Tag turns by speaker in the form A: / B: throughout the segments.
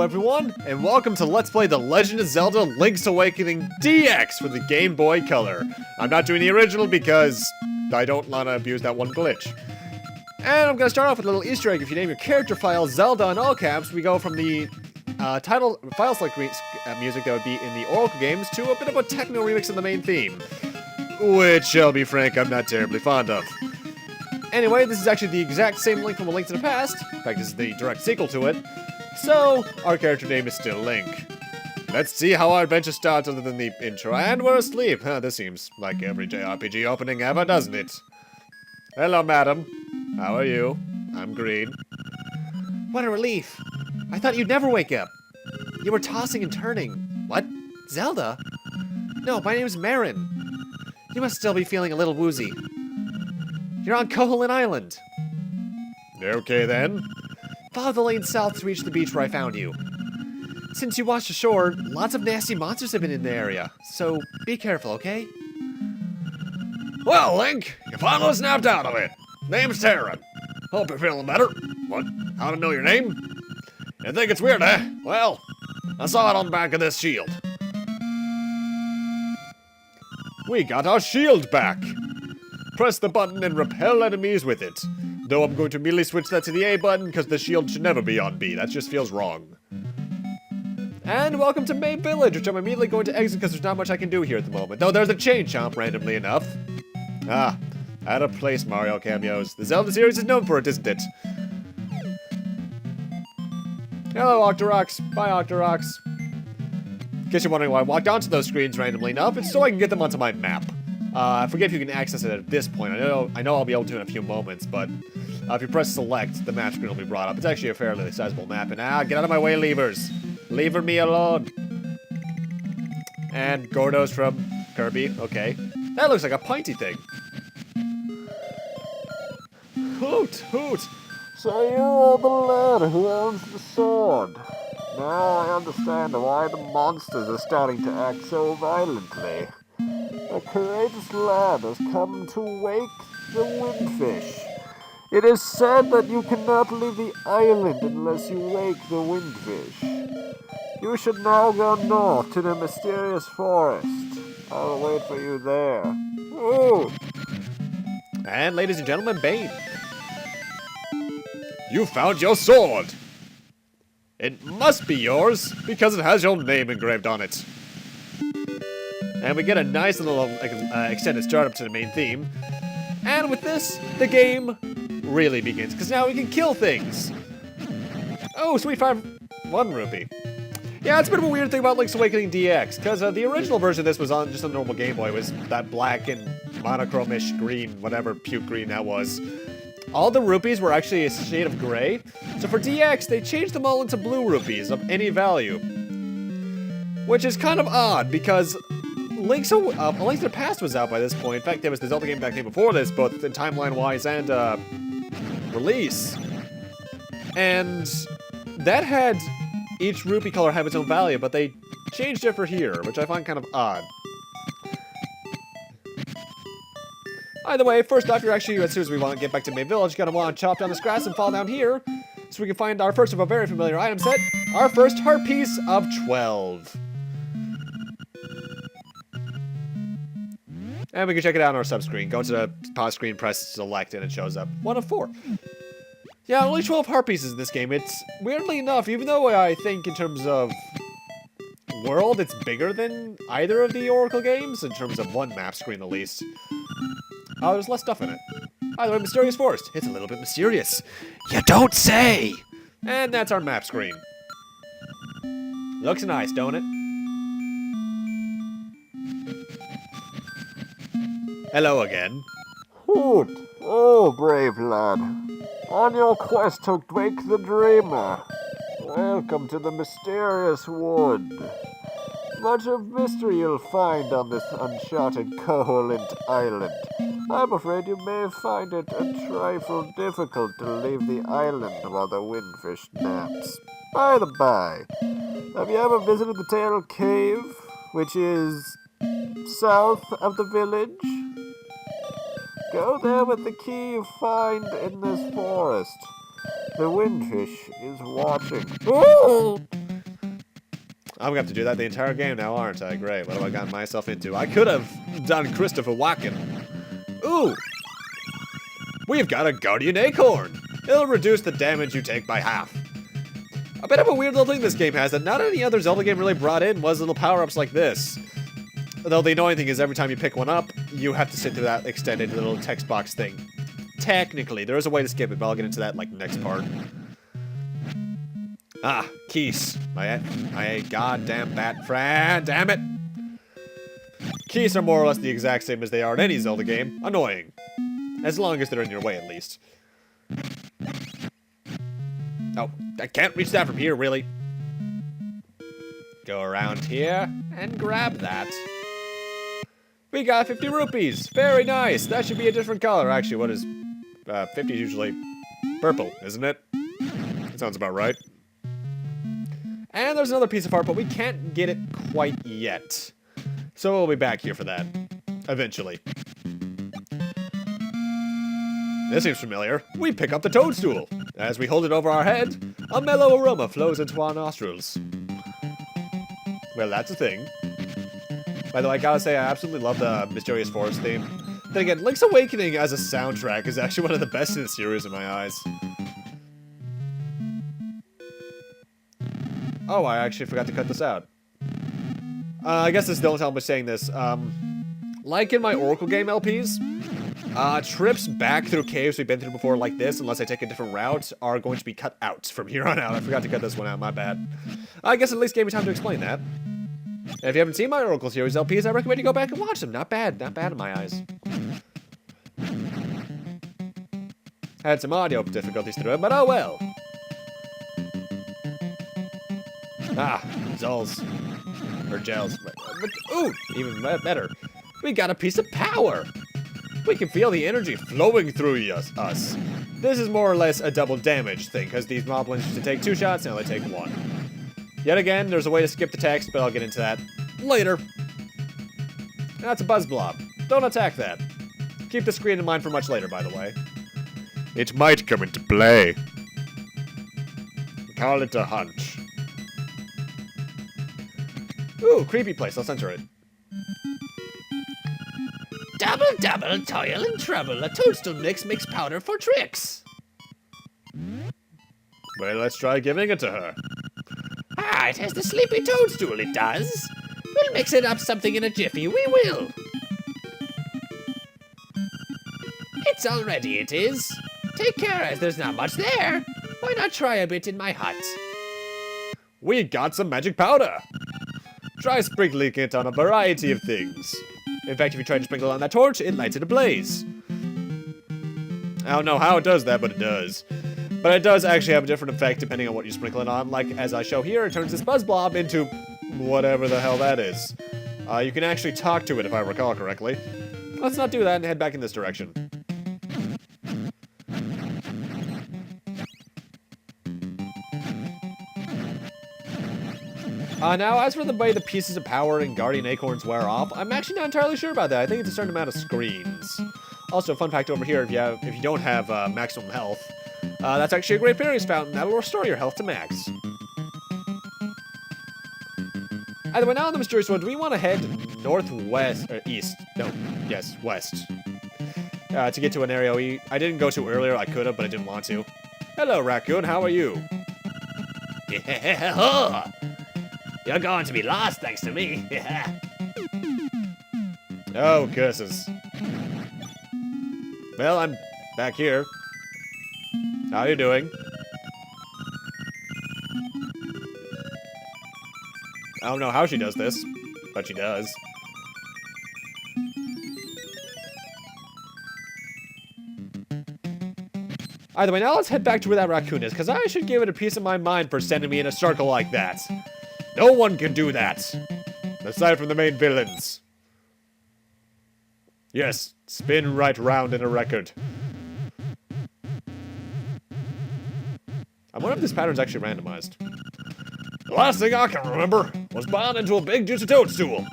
A: everyone, and welcome to Let's Play The Legend of Zelda Link's Awakening DX for the Game Boy Color. I'm not doing the original because I don't want to abuse that one glitch. And I'm going to start off with a little Easter egg. If you name your character file Zelda in all caps, we go from the title file select music that would be in the Oracle games to a bit of a techno remix of the main theme. Which, I'll be frank, I'm not terribly fond of. Anyway, this is actually the exact same Link from A Link to the Past. In fact, this is the direct sequel to it. So, our character name is still Link. Let's see how our adventure starts other than the intro. And we're asleep. This seems like every JRPG opening ever, doesn't it? Hello, madam. How are you? I'm Green. What a relief. I thought you'd never wake up. You were tossing and turning. What? Zelda? No, my name's Marin. You must still be feeling a little woozy. You're on Koholint Island. Okay, then. Follow the lane south to reach the beach where I found you. Since you washed ashore, lots of nasty monsters have been in the area, so be careful, okay?
B: Well, Link, you finally snapped out of it. Name's Terran. Hope you're feeling better. What? How to know your name? You think it's weird, eh? Well, I saw it on the back of this shield.
A: We got our shield back! Press the button and repel enemies with it. Though I'm going to immediately switch that to the A button because the shield should never be on B. That just feels wrong. And welcome to May Village, which I'm immediately going to exit because there's not much I can do here at the moment. Though there's a chain chomp, randomly enough. Ah, out of place Mario cameos. The Zelda series is known for it, isn't it? Hello, Octoroks. Bye, Octoroks. In case you're wondering why I walked onto those screens randomly enough, it's so I can get them onto my map. I forget if you can access it at this point. I know I'll be able to in a few moments, but if you press select, the map screen will be brought up. It's actually a fairly sizable map, and get out of my way, levers. Lever me alone. And Gordo's from Kirby. Okay. That looks like a pinty thing. Hoot, hoot.
C: So you're the lad who owns the sword. Now I understand why the monsters are starting to act so violently. A courageous lad has come to wake the windfish. It is said that you cannot leave the island unless you wake the windfish. You should now go north to the mysterious forest. I will wait for you there. Ooh.
A: And ladies and gentlemen, Bane.
B: You found your sword!
A: It must be yours, because it has your name engraved on it. And we get a nice little extended startup to the main theme. And with this, the game really begins, because now we can kill things. Oh, sweet 1 rupee. Yeah, it's a bit of a weird thing about Link's Awakening DX, because the original version of this was on just a normal Game Boy. It was that black and monochrome-ish green, whatever puke green that was. All the rupees were actually a shade of gray. So for DX, they changed them all into blue rupees of any value. Which is kind of odd, because A Link to the Past was out by this point. In fact, there was the Zelda game that came before this, both in timeline-wise and release. And that had each rupee color have its own value, but they changed it for here, which I find kind of odd. Either way, first off, as soon as we want to get back to May Village, you're going to want to chop down this grass and fall down here, so we can find our first of a very familiar item set, our first heart piece of 12. And we can check it out on our sub-screen. Go to the pause screen, press select, and it shows up. 1 of 4. Yeah, only 12 heart pieces in this game. It's, weirdly enough, even though I think in terms of world, it's bigger than either of the Oracle games, in terms of one map screen at least. There's less stuff in it. Either way, Mysterious Forest. It's a little bit mysterious. You don't say! And that's our map screen. Looks nice, don't it? Hello again.
C: Hoot! Oh, brave lad. On your quest to wake the dreamer. Welcome to the mysterious wood. Much of mystery you'll find on this uncharted Koholint Island. I'm afraid you may find it a trifle difficult to leave the island while the windfish naps. By the by, have you ever visited the Tail Cave, which is south of the village? Go there with the key you find in this forest. The windfish is watching. Ooh!
A: I'm gonna have to do that the entire game now, aren't I? Great, what have I gotten myself into? I could have done Christopher Walken. Ooh! We've got a Guardian Acorn! It'll reduce the damage you take by half. A bit of a weird little thing this game has that not any other Zelda game really brought in was little power-ups like this. Though the annoying thing is every time you pick one up, you have to sit through that extended little text box thing. Technically, there is a way to skip it, but I'll get into that like next part. Ah, keys. My goddamn bat friend, damn it! Keys are more or less the exact same as they are in any Zelda game. Annoying. As long as they're in your way, at least. Oh, I can't reach that from here, really. Go around here and grab that. We got 50 rupees. Very nice. That should be a different color. Actually, what is 50 is usually purple, isn't it? That sounds about right. And there's another piece of art, but we can't get it quite yet. So we'll be back here for that. Eventually. This seems familiar. We pick up the Toadstool. As we hold it over our head, a mellow aroma flows into our nostrils. Well, that's a thing. By the way, I gotta say, I absolutely love the Mysterious Forest theme. Then again, Link's Awakening as a soundtrack is actually one of the best in the series in my eyes. Oh, I actually forgot to cut this out. I guess this is the only time I'm saying this. Like in my Oracle game LPs, trips back through caves we've been through before like this, unless I take a different route, are going to be cut out from here on out. I forgot to cut this one out, my bad. I guess at least gave me time to explain that. And if you haven't seen my Oracle series LPs, I recommend you go back and watch them. Not bad in my eyes. Had some audio difficulties through it, but oh well. Ah, Zulls. Or gels. But, ooh, even better. We got a piece of power. We can feel the energy flowing through us. This is more or less a double damage thing, because these moblins used to take 2 shots, now they take 1. Yet again, there's a way to skip the text, but I'll get into that later. That's a buzz blob. Don't attack that. Keep the screen in mind for much later, by the way.
B: It might come into play. Call it a hunch.
A: Ooh, creepy place. Let's enter it.
D: Double, double, toil and trouble. A toadstool mix makes powder for tricks.
A: Well, let's try giving it to her.
D: Ah, it has the sleepy toadstool, it does. We'll mix it up something in a jiffy, we will. It's all ready, it is. Take care, as there's not much there. Why not try a bit in my hut?
A: We got some magic powder. Try sprinkling it on a variety of things. In fact, if you try to sprinkle it on that torch, it lights it ablaze. I don't know how it does that, but it does. But it does actually have a different effect depending on what you sprinkle it on. Like, as I show here, it turns this buzz blob into whatever the hell that is. You can actually talk to it, if I recall correctly. Let's not do that and head back in this direction. Now, as for the way the pieces of power and Guardian Acorns wear off, I'm actually not entirely sure about that. I think it's a certain amount of screens. Also, fun fact over here, if you don't have maximum health, that's actually a great berries fountain that will restore your health to max. Either way, now on the Mysterious One, do we want to head northwest, or east? No, yes, west. To get to an area I didn't go to earlier. I could have, but I didn't want to. Hello, raccoon. How are you?
D: Yeah, you're going to be lost thanks to me.
A: Oh, curses. Well, I'm back here. How you doing? I don't know how she does this, but she does. Either way, now let's head back to where that raccoon is, because I should give it a piece of my mind for sending me in a circle like that. No one can do that, aside from the main villains. Yes, spin right round in a record. I wonder if this pattern's actually randomized.
B: The last thing I can remember was buying into a big juicy toadstool.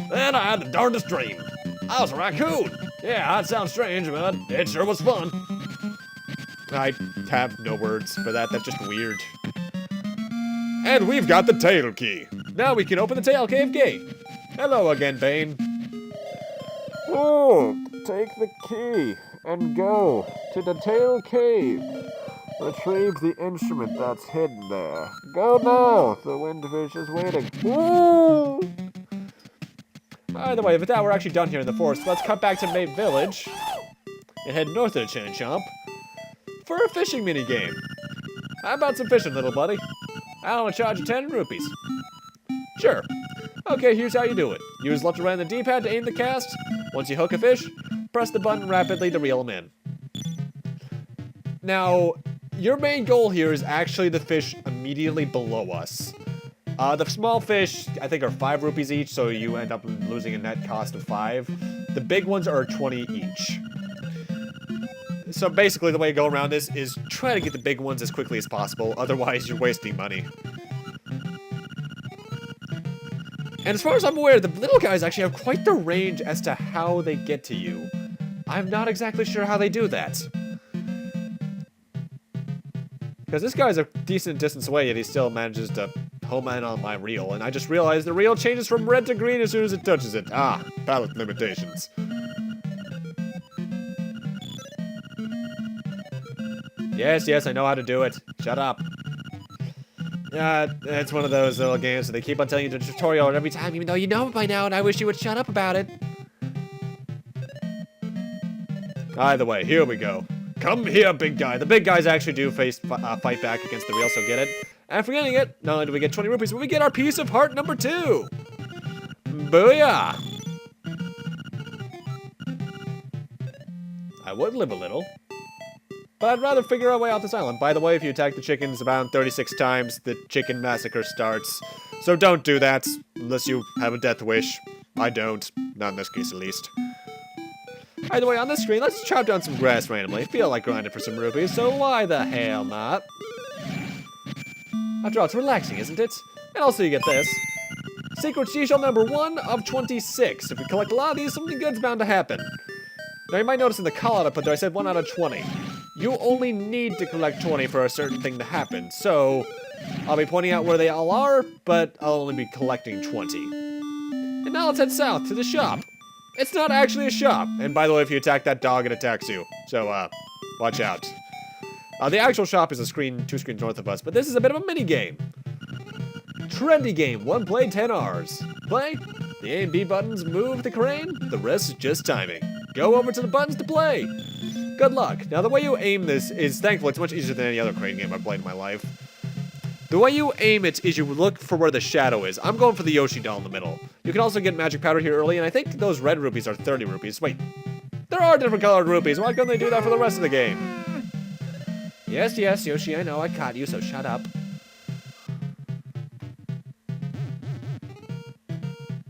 B: Then I had the darndest dream. I was a raccoon. Yeah, that sounds strange, but it sure was fun.
A: I have no words for that. That's just weird.
B: And we've got the tail key.
A: Now we can open the tail cave gate. Hello again, Bane.
C: Oh, take the key and go to the tail cave. Retrieve the instrument that's hidden there. Go now, the windfish is waiting. Ooh.
A: By the way, with that, we're actually done here in the forest. Let's cut back to Mape Village and head north of the Chin Chomp for a fishing mini game. How about some fishing, little buddy? I want to charge you 10 rupees. Sure. Okay, here's how you do it. Use left around the D-pad to aim the cast. Once you hook a fish, press the button rapidly to reel him in. Now, your main goal here is actually the fish immediately below us. The small fish, I think, are 5 rupees each, so you end up losing a net cost of 5. The big ones are 20 each. So basically, the way to go around this is try to get the big ones as quickly as possible, otherwise you're wasting money. And as far as I'm aware, the little guys actually have quite the range as to how they get to you. I'm not exactly sure how they do that. Because this guy's a decent distance away, yet he still manages to home in on my reel, and I just realized the reel changes from red to green as soon as it touches it. Ah, palette limitations. Yes, I know how to do it. Shut up. It's one of those little games that they keep on telling you the tutorial every time, even though you know it by now, and I wish you would shut up about it. Either way, here we go. Come here, big guy. The big guys actually do fight back against the reel, so get it. And for getting it, not only do we get 20 rupees, but we get our piece of heart number 2. Booyah! I would live a little, but I'd rather figure out a way off this island. By the way, if you attack the chickens around 36 times, the chicken massacre starts. So don't do that, unless you have a death wish. I don't. Not in this case, at least. Either way, on this screen, let's chop down some grass randomly. I feel like grinding for some rupees, so why the hell not? After all, it's relaxing, isn't it? And also you get this. Secret Seashell number 1 of 26. If we collect a lot of these, something good's bound to happen. Now you might notice in the call-out I put there, I said 1 out of 20. You only need to collect 20 for a certain thing to happen, so I'll be pointing out where they all are, but I'll only be collecting 20. And now let's head south to the shop. It's not actually a shop, and by the way, if you attack that dog, it attacks you, so watch out. The actual shop is 2 screens north of us, but this is a bit of a mini game. Trendy game, 1 play, 10 Rs. Play, the A and B buttons move the crane, the rest is just timing. Go over to the buttons to play. Good luck. Now the way you aim this is, thankfully, it's much easier than any other crane game I've played in my life. The way you aim it is you look for where the shadow is. I'm going for the Yoshi doll in the middle. You can also get magic powder here early, and I think those red rupees are 30 rupees. Wait, there are different colored rupees. Why couldn't they do that for the rest of the game? Yes, Yoshi, I know I caught you, so shut up.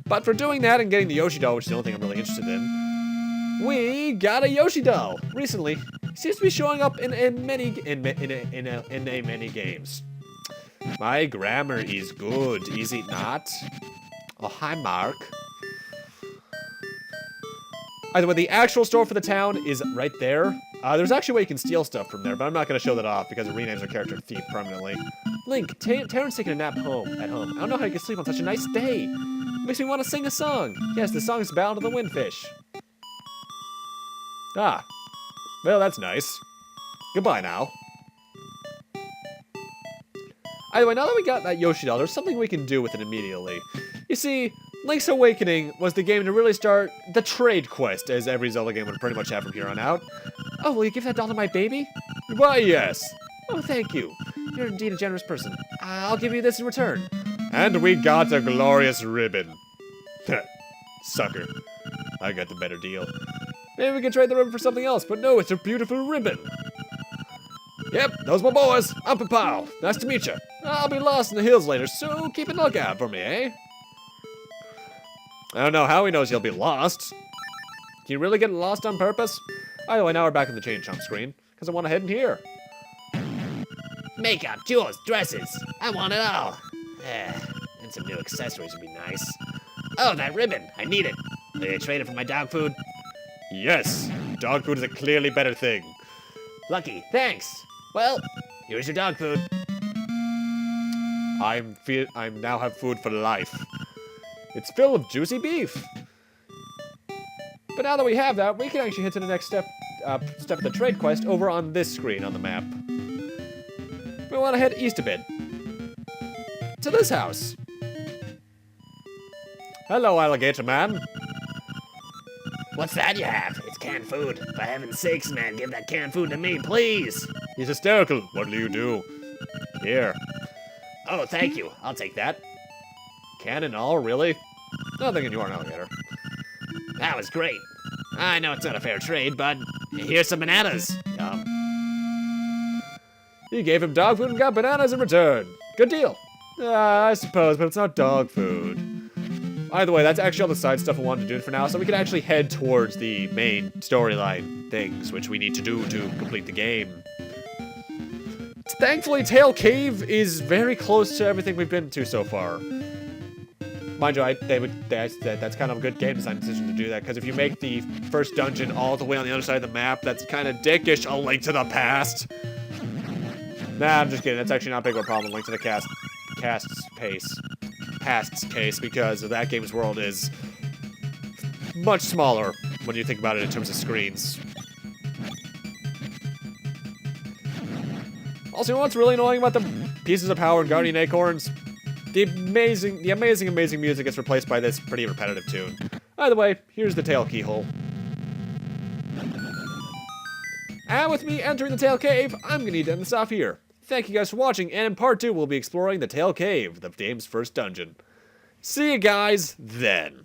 A: But for doing that and getting the Yoshi doll, which is the only thing I'm really interested in, we got a Yoshi doll recently. He seems to be showing up in many games. My grammar is good, is it not? Oh, hi, Mark. Either way, the actual store for the town is right there. There's actually a way you can steal stuff from there, but I'm not going to show that off because it renames our character Thief permanently. Link, Terran's taking a nap at home. I don't know how you can sleep on such a nice day. Makes me want to sing a song. Yes, the song's Ballad of the Windfish. Ah, well, that's nice. Goodbye now. Either way, now that we got that Yoshi doll, there's something we can do with it immediately. You see, Link's Awakening was the game to really start the trade quest, as every Zelda game would pretty much have from here on out. Oh, will you give that doll to my baby? Why, yes. Oh, thank you. You're indeed a generous person. I'll give you this in return. And we got a glorious ribbon. Sucker. I got the better deal. Maybe we can trade the ribbon for something else, but no, it's a beautiful ribbon. Yep, those my boys. I'm Papao. Nice to meet you. I'll be lost in the hills later, so keep a lookout for me, eh? I don't know how he knows he'll be lost. Can you really get lost on purpose? Either way, now we're back in the Chain Chomp screen, because I want to head in here.
D: Makeup, jewels, dresses. I want it all. And some new accessories would be nice. Oh, that ribbon. I need it. Will you trade it for my dog food?
A: Yes, dog food is a clearly better thing.
D: Lucky, thanks. Well, here's your dog food.
A: I now have food for life. It's filled with juicy beef. But now that we have that, we can actually hit to the next step of the trade quest over on this screen on the map. We want to head east a bit. To this house. Hello, alligator man.
D: What's that you have? It's canned food. For heaven's sakes, man, give that canned food to me, please.
A: He's hysterical. What'll you do? Here.
D: Oh, thank you. I'll take that.
A: Can and all, really? Not thinking you are an alligator.
D: That was great. I know it's not a fair trade, but here's some bananas. Yum.
A: You gave him dog food and got bananas in return. Good deal. I suppose, but it's not dog food. Either way, that's actually all the side stuff I wanted to do for now, so we can actually head towards the main storyline things, which we need to do to complete the game. Thankfully, Tail Cave is very close to everything we've been to so far. Mind you, that's kind of a good game design decision to do that, because if you make the first dungeon all the way on the other side of the map, that's kind of dickish. A Link to the Past. Nah, I'm just kidding. That's actually not a big of a problem. Link to the Past's case, because that game's world is much smaller when you think about it in terms of screens. Also, you know what's really annoying about the pieces of power and guardian acorns? The amazing music gets replaced by this pretty repetitive tune. Either way, here's the tail keyhole. And with me entering the Tail Cave, I'm gonna need to end this off here. Thank you guys for watching, and in part 2, we'll be exploring the Tail Cave, the game's first dungeon. See you guys then.